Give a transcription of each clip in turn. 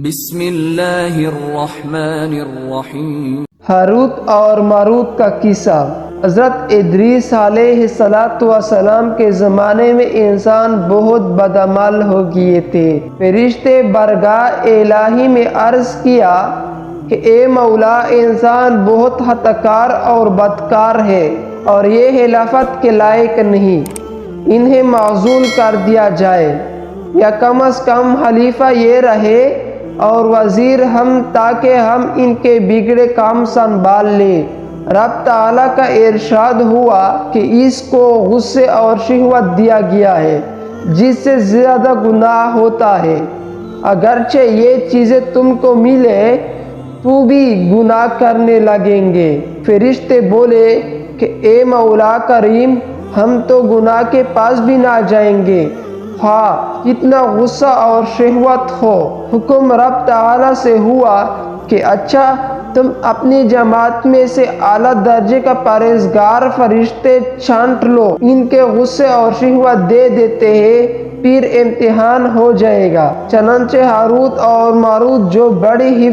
بسم اللہ الرحمن الرحیم۔ ہاروت اور ماروت کا قصہ۔ حضرت ادریس علیہ السلام کے زمانے میں انسان بہت بدعمل ہو گئے تھے۔ فرشتے بارگاہ الہی میں عرض کیا کہ اے مولا، انسان بہت خطاکار اور بدکار ہے اور یہ خلافت کے لائق نہیں، انہیں معزول کر دیا جائے یا کم از کم خلیفہ یہ رہے اور وزیر ہم، تاکہ ہم ان کے بگڑے کام سنبھال لیں۔ رب تعالیٰ کا ارشاد ہوا کہ اس کو غصے اور شہوت دیا گیا ہے جس سے زیادہ گناہ ہوتا ہے، اگرچہ یہ چیزیں تم کو ملے تو بھی گناہ کرنے لگیں گے۔ فرشتے بولے کہ اے مولا کریم، ہم تو گناہ کے پاس بھی نہ جائیں گے، ہاں کتنا غصہ اور شہوت ہو۔ حکم رب تعالیٰ سے ہوا کہ اچھا، تم اپنی جماعت میں سے اعلیٰ درجے کا پرہیزگار فرشتے چھانٹ لو، ان کے غصے اور شہوت دے دیتے ہیں، پھر امتحان ہو جائے گا۔ چنانچہ ہاروت اور ماروت جو بڑی ہی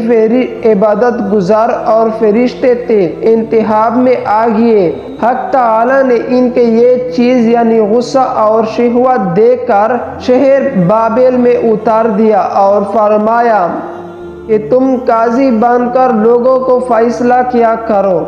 عبادت گزار اور فرشتے تھے، انتخاب میں آ گئے۔ حق تعالیٰ نے ان کے یہ چیز یعنی غصہ اور شہوت دے کر شہر بابل میں اتار دیا اور فرمایا کہ تم قاضی بن کر لوگوں کو فیصلہ کیا کرو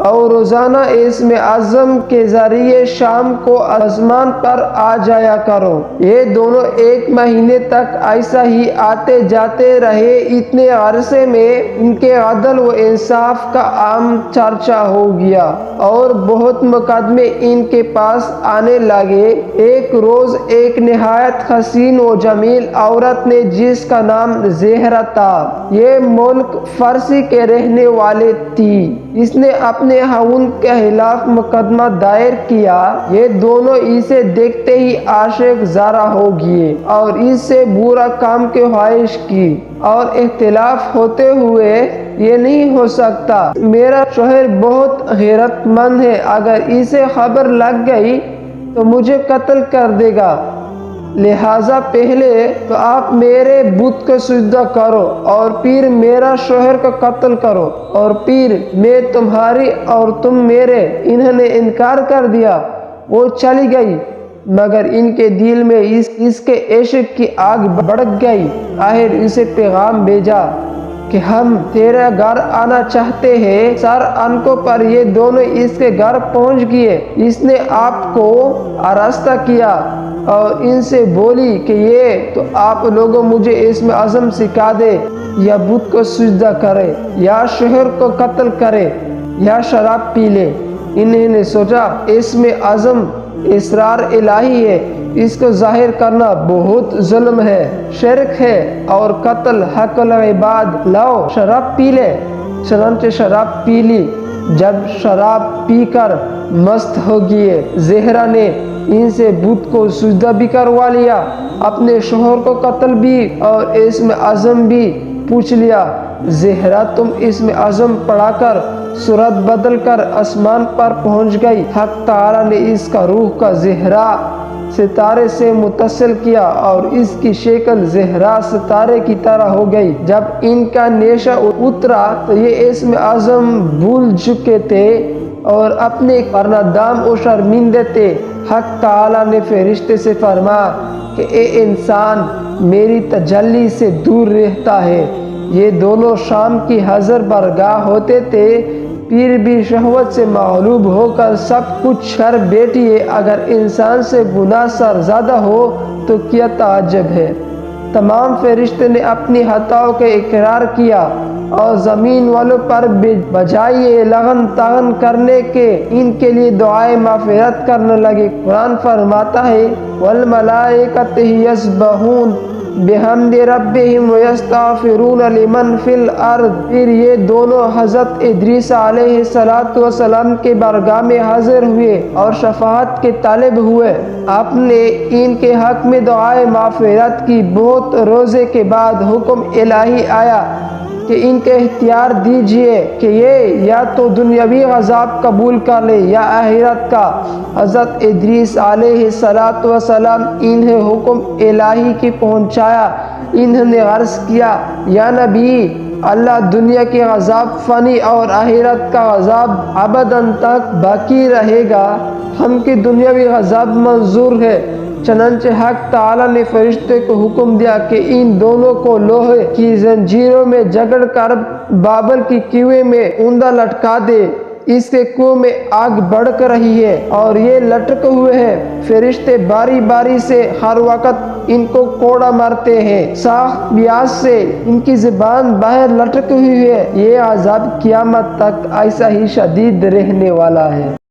اور روزانہ اسم اعظم کے ذریعے شام کو آسمان پر آ جایا کرو۔ یہ دونوں ایک مہینے تک ایسا ہی آتے جاتے رہے۔ اتنے عرصے میں ان کے عدل و انصاف کا عام چرچا ہو گیا اور بہت مقدمے ان کے پاس آنے لگے۔ ایک روز ایک نہایت حسین و جمیل عورت نے، جس کا نام زہرا تھا، یہ ملک فارسی کے رہنے والے تھی، اس نے اپنے خاوند کے خلاف مقدمہ دائر کیا۔ یہ دونوں اسے دیکھتے ہی عاشق زارہ ہو گئے اور اس سے برا کام کی خواہش کی اور اختلاف ہوتے ہوئے یہ نہیں ہو سکتا، میرا شوہر بہت غیرت مند ہے، اگر اسے خبر لگ گئی تو مجھے قتل کر دے گا، لہذا پہلے تو آپ میرے بت کو سجدہ کرو اور پھر میرا شوہر کا قتل کرو اور پھر میں تمہاری اور تم میرے۔ انہوں نے انکار کر دیا۔ وہ چلی گئی، مگر ان کے دل میں اس کے عشق کی آگ بھڑک گئی۔ آخر اسے پیغام بھیجا کہ ہم تیرے گھر آنا چاہتے ہیں۔ سر انکوں پر یہ دونوں اس کے گھر پہنچ گئے۔ اس نے آپ کو آراستہ کیا اور ان سے بولی کہ یہ تو آپ لوگوں مجھے اسم اعظم سکھا دے، یا بت کو سجدہ کرے، یا شوہر کو قتل کرے، یا شراب پی لے۔ انہوں نے سوچا اسم اعظم اسرار الہی ہے، اس کو ظاہر کرنا بہت ظلم ہے، شرک ہے اور قتل حق العباد، لاؤ شراب پی لے۔ چنانچہ شراب پی لی۔ جب شراب پی کر مست ہو گئے، زہرا نے ان سے بت کو سجدہ بھی کروا لیا، اپنے شوہر کو قتل بھی اور اسم اعظم بھی پوچھ لیا۔ زہرا تم اسم اعظم پڑھا کر صورت بدل کر آسمان پر پہنچ گئی۔ حق تعالیٰ نے اس کا روح کا زہرا ستارے سے متصل کیا اور اس کی شکل زہرا ستارے کی طرح ہو گئی۔ جب ان کا نیشہ اترا تو یہ اسم اعظم بھول چکے تھے اور اپنے پر ندام و شرمندے تھے۔ حق تعالیٰ نے فرشتے سے فرمایا کہ اے انسان، میری تجلی سے دور رہتا ہے۔ یہ دونوں شام کی حضر بارگاہ ہوتے تھے، پھر بھی شہوت سے مغلوب ہو کر سب کچھ کر بیٹھے۔ اگر انسان سے گناہ سر زیادہ ہو تو کیا تعجب ہے۔ تمام فرشتے نے اپنی خطاؤں کا اقرار کیا اور زمین والوں پر بجائے لغن طغن کرنے کے ان کے لیے دعائے مغفرت کرنے لگے۔ قرآن فرماتا ہے والملائکۃ یسبحون بحمد ربہم ویستغفرون لمن فی الارض۔ پھر یہ دونوں حضرت ادریس علیہ السلام کے بارگاہ میں حاضر ہوئے اور شفاعت کے طالب ہوئے۔ آپ نے ان کے حق میں دعائے مغفرت کی۔ بہت روزے کے بعد حکم الہی آیا کہ ان کے اختیار دیجئے کہ یہ یا تو دنیاوی عذاب قبول کر لے یا آخرت کا۔ حضرت ادریس علیہ السلام انہیں حکم الہی کی پہنچایا، انہوں نے عرض کیا یا نبی اللہ، دنیا کے عذاب فانی اور آخرت کا عذاب ابداً تک باقی رہے گا، ہم کی دنیاوی عذاب منظور ہے۔ چنانچہ حق تعالی نے فرشتے کو حکم دیا کہ ان دونوں کو لوہے کی زنجیروں میں جکڑ کر بابل کی کنویں میں اوندا لٹکا دے۔ اس کے کنویں میں آگ بھڑک رہی ہے اور یہ لٹکے ہوئے ہیں۔ فرشتے باری باری سے ہر وقت ان کو کوڑا مارتے ہیں، سخت پیاس سے ان کی زبان باہر لٹکی ہوئی ہے۔ یہ عذاب قیامت تک ایسا ہی شدید رہنے والا ہے۔